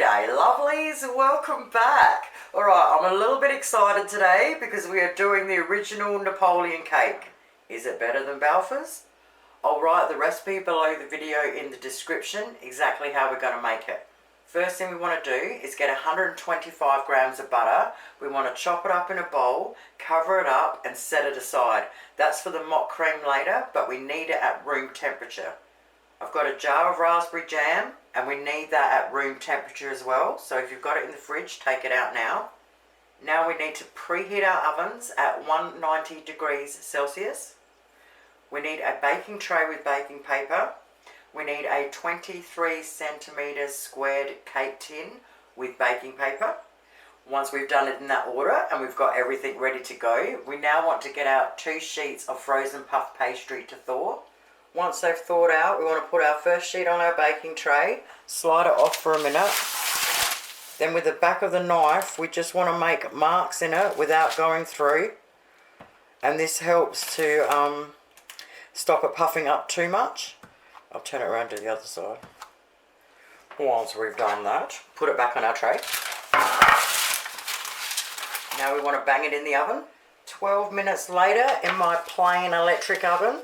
G'day lovelies, welcome back. Alright, I'm a little bit excited today because we are doing the original Napoleon cake. Is it better than Balfours? I'll write the recipe below the video in the description, exactly how we're going to make it. First thing we want to do is get 125 grams of butter. We want to chop it up in a bowl, cover it up and set it aside. That's for the mock cream later, but we need it at room temperature. I've got a jar of raspberry jam and we need that at room temperature as well. So if you've got it in the fridge, take it out now. Now we need to preheat our ovens at 190 degrees Celsius. We need a baking tray with baking paper. We need a 23 centimetres squared cake tin with baking paper. Once we've done it in that order and we've got everything ready to go, we now want to get out 2 sheets of frozen puff pastry to thaw. Once they've thawed out, we want to put our first sheet on our baking tray, slide it off for a minute. Then with the back of the knife, we just want to make marks in it without going through. And this helps to stop it puffing up too much. I'll turn it around to the other side. Once we've done that, put it back on our tray. Now we want to bang it in the oven. 12 minutes later in my plain electric oven.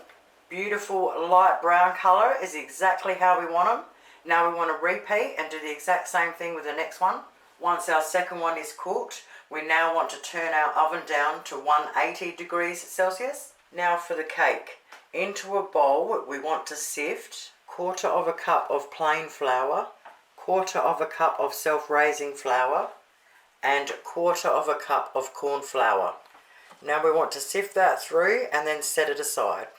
Beautiful light brown colour is exactly how we want them. Now we want to repeat and do the exact same thing with the next one. Once our second one is cooked, we now want to turn our oven down to 180 degrees Celsius. Now for the cake. Into a bowl we want to sift 1/4 cup of plain flour, 1/4 cup of self-raising flour and 1/4 cup of corn flour. Now we want to sift that through and then set it aside.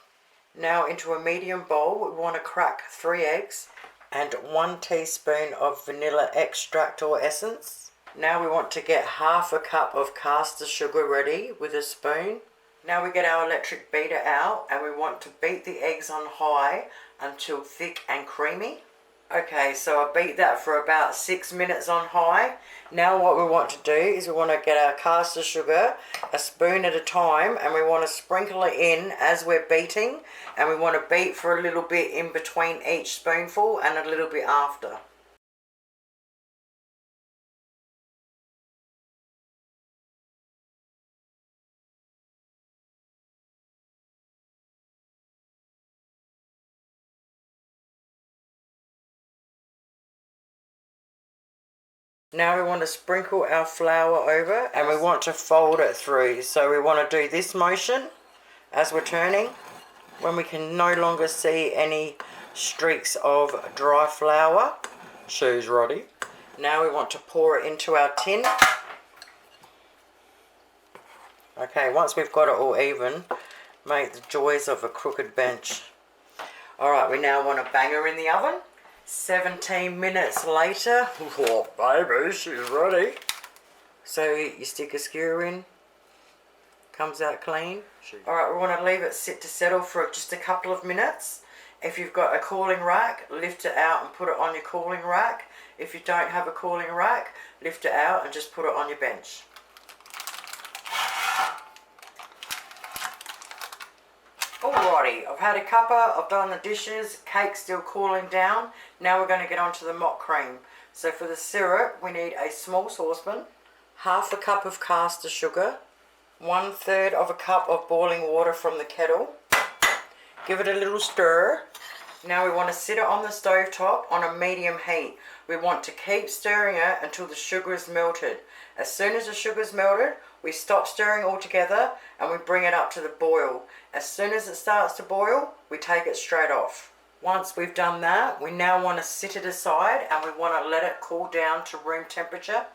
Now into a medium bowl we want to crack 3 eggs and 1 teaspoon of vanilla extract or essence. Now we want to get 1/2 cup of caster sugar ready with a spoon. Now we get our electric beater out and we want to beat the eggs on high until thick and creamy. Okay, so I beat that for about 6 minutes on high. Now what we want to do is we want to get our caster sugar a spoon at a time and we want to sprinkle it in as we're beating, and we want to beat for a little bit in between each spoonful and a little bit after. Now we want to sprinkle our flour over and we want to fold it through. So we want to do this motion as we're turning when we can no longer see any streaks of dry flour. Choose Roddy. Now we want to pour it into our tin. Okay, once we've got it all even, make the joys of a crooked bench. Alright, we now want to bang her in the oven. 17 minutes later, oh baby, she's ready. So you stick a skewer in, comes out clean. Alright, we want to leave it sit to settle for just a couple of minutes. If you've got a cooling rack, lift it out and put it on your cooling rack. If you don't have a cooling rack, lift it out and just put it on your bench. Alrighty, I've had a cuppa, I've done the dishes, cake's still cooling down. Now we're going to get on to the mock cream. So for the syrup, we need a small saucepan, 1/2 cup of caster sugar, 1/3 cup of boiling water from the kettle. Give it a little stir. Now we want to sit it on the stove top on a medium heat. We want to keep stirring it until the sugar is melted. As soon as the sugar is melted, we stop stirring altogether and we bring it up to the boil. As soon as it starts to boil, we take it straight off. Once we've done that, we now want to sit it aside and we want to let it cool down to room temperature.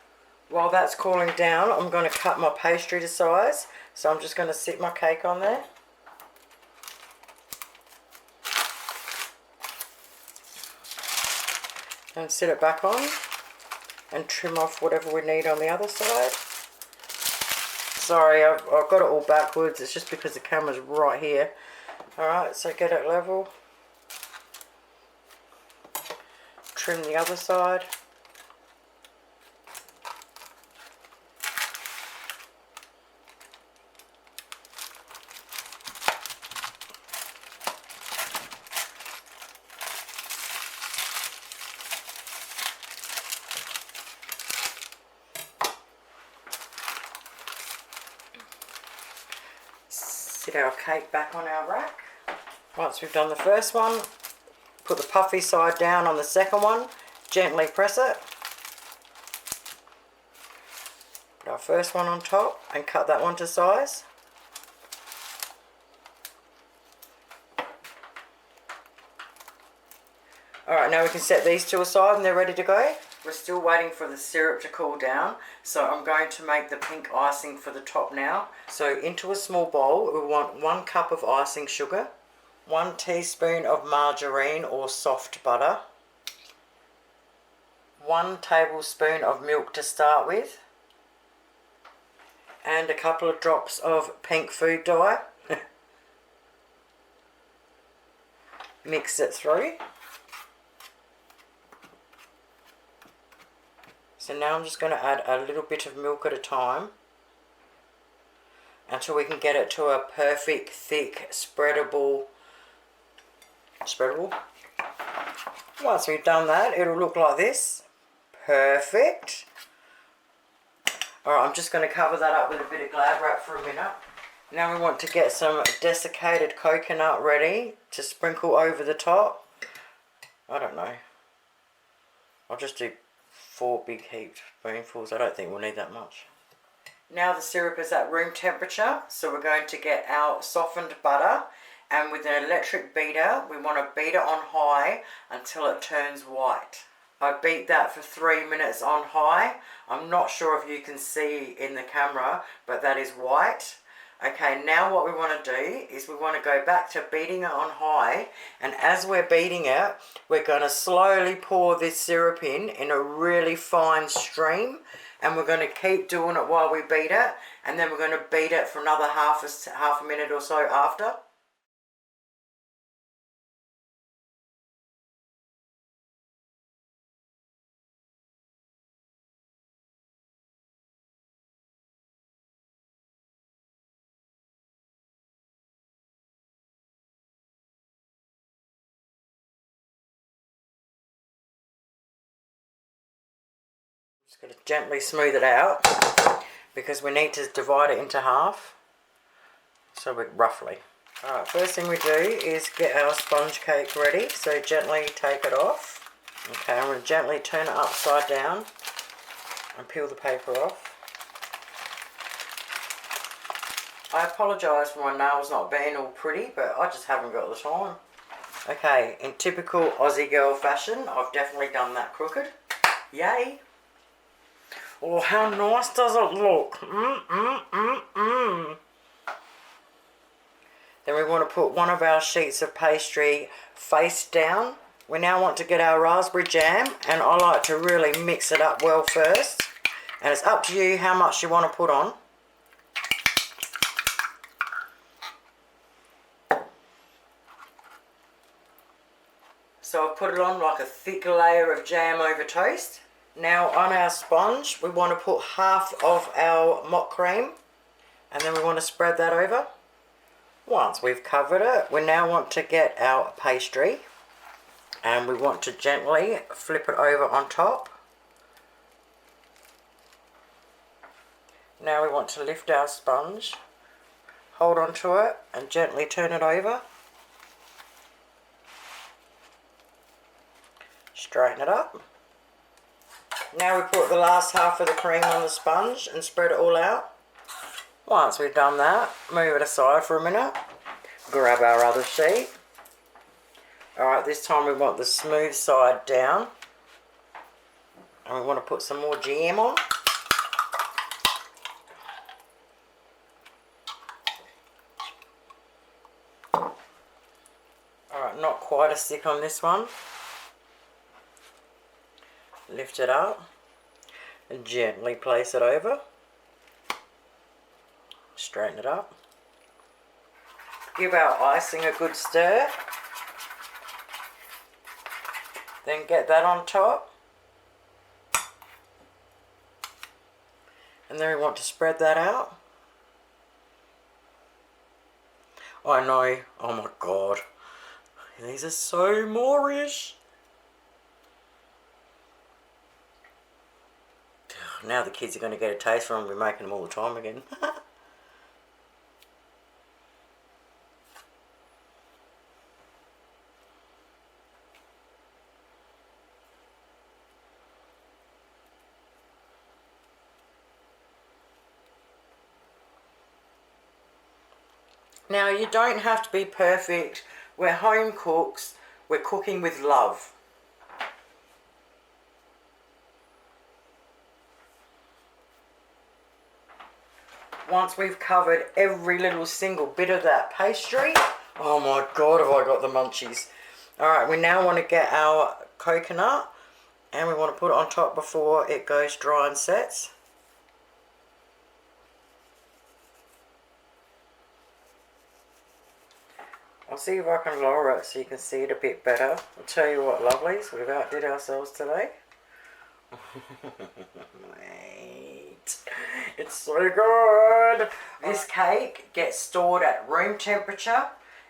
While that's cooling down, I'm going to cut my pastry to size. So I'm just going to sit my cake on there. And sit it back on and trim off whatever we need on the other side. Sorry, I've got it all backwards. It's just because the camera's right here. Alright, so get it level. Trim the other side. Stick our cake back on our rack. Once we've done the first one, put the puffy side down on the second one, gently press it. Put our first one on top and cut that one to size. Alright, now we can set these two aside and they're ready to go. We're still waiting for the syrup to cool down, so I'm going to make the pink icing for the top now. So into a small bowl, we want 1 cup of icing sugar, 1 teaspoon of margarine or soft butter, 1 tablespoon of milk to start with, and a couple of drops of pink food dye. Mix it through. So now I'm just going to add a little bit of milk at a time until we can get it to a perfect, thick, spreadable. Once we've done that, it'll look like this. Perfect. Alright, I'm just going to cover that up with a bit of Glad wrap for a minute. Now we want to get some desiccated coconut ready to sprinkle over the top. I don't know. I'll just do 4 big heaped spoonfuls. I don't think we'll need that much. Now the syrup is at room temperature, so we're going to get our softened butter, and with an electric beater we want to beat it on high until it turns white. I beat that for 3 minutes on high. I'm not sure if you can see in the camera, but that is white. Okay, now what we want to do is we want to go back to beating it on high, and as we're beating it, we're going to slowly pour this syrup in a really fine stream, and we're going to keep doing it while we beat it, and then we're going to beat it for another half a minute or so after. Just going to gently smooth it out because we need to divide it into half. So roughly. Alright, first thing we do is get our sponge cake ready. So gently take it off. Okay, I'm going to gently turn it upside down and peel the paper off. I apologise for my nails not being all pretty, but I just haven't got the time. Okay, in typical Aussie girl fashion, I've definitely done that crooked. Yay! Oh, how nice does it look? Then we want to put one of our sheets of pastry face down. We now want to get our raspberry jam, and I like to really mix it up well first. And it's up to you how much you want to put on. So I've put it on like a thick layer of jam over toast. Now on our sponge, we want to put half of our mock cream, and then we want to spread that over. Once we've covered it, we now want to get our pastry, and we want to gently flip it over on top. Now we want to lift our sponge, hold on to it, and gently turn it over. Straighten it up. Now we put the last half of the cream on the sponge and spread it all out. Once we've done that, move it aside for a minute. Grab our other sheet. Alright, this time we want the smooth side down. And we want to put some more jam on. Alright, not quite as thick on this one. Lift it up and gently place it over. Straighten it up. Give our icing a good stir. Then get that on top. And then we want to spread that out. I know, oh my god, these are so Moorish. Now the kids are going to get a taste for them. We're making them all the time again. Now, you don't have to be perfect. We're home cooks. We're cooking with love. Once we've covered every little single bit of that pastry, oh my God, have I got the munchies. All right, we now want to get our coconut and we want to put it on top before it goes dry and sets. I'll see if I can lower it so you can see it a bit better. I'll tell you what, lovelies, we've outdid ourselves today. Mate, it's so good. This cake gets stored at room temperature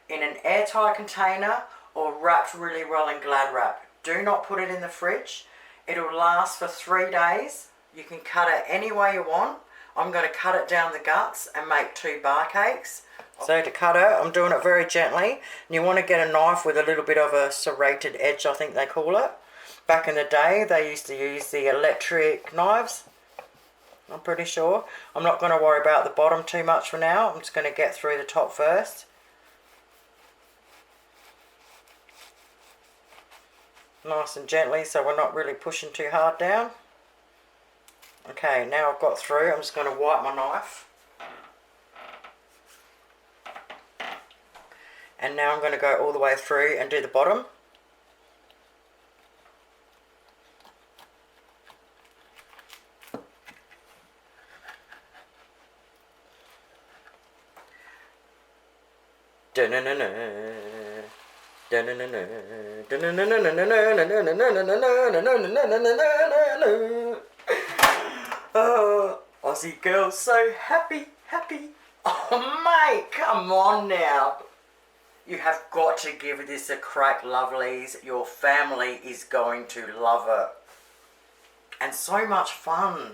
in an airtight container or wrapped really well in Glad wrap. Do not put it in the fridge. It'll last for 3 days. You can cut it any way you want. I'm going to cut it down the guts and make 2 bar cakes. So to cut it, I'm doing it very gently. And you want to get a knife with a little bit of a serrated edge, I think they call it. Back in the day, they used to use the electric knives, I'm pretty sure. I'm not going to worry about the bottom too much for now. I'm just going to get through the top first. Nice and gently, so we're not really pushing too hard down. Okay, now I've got through, I'm just going to wipe my knife. And now I'm going to go all the way through and do the bottom. Oh, Aussie girls so happy. Oh mate, come on now. You have got to give this a crack, lovelies. Your family is going to love it. And so much fun.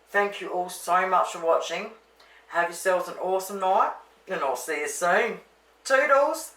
Thank you all so much for watching. Have yourselves an awesome night, and I'll see you soon. Toodles!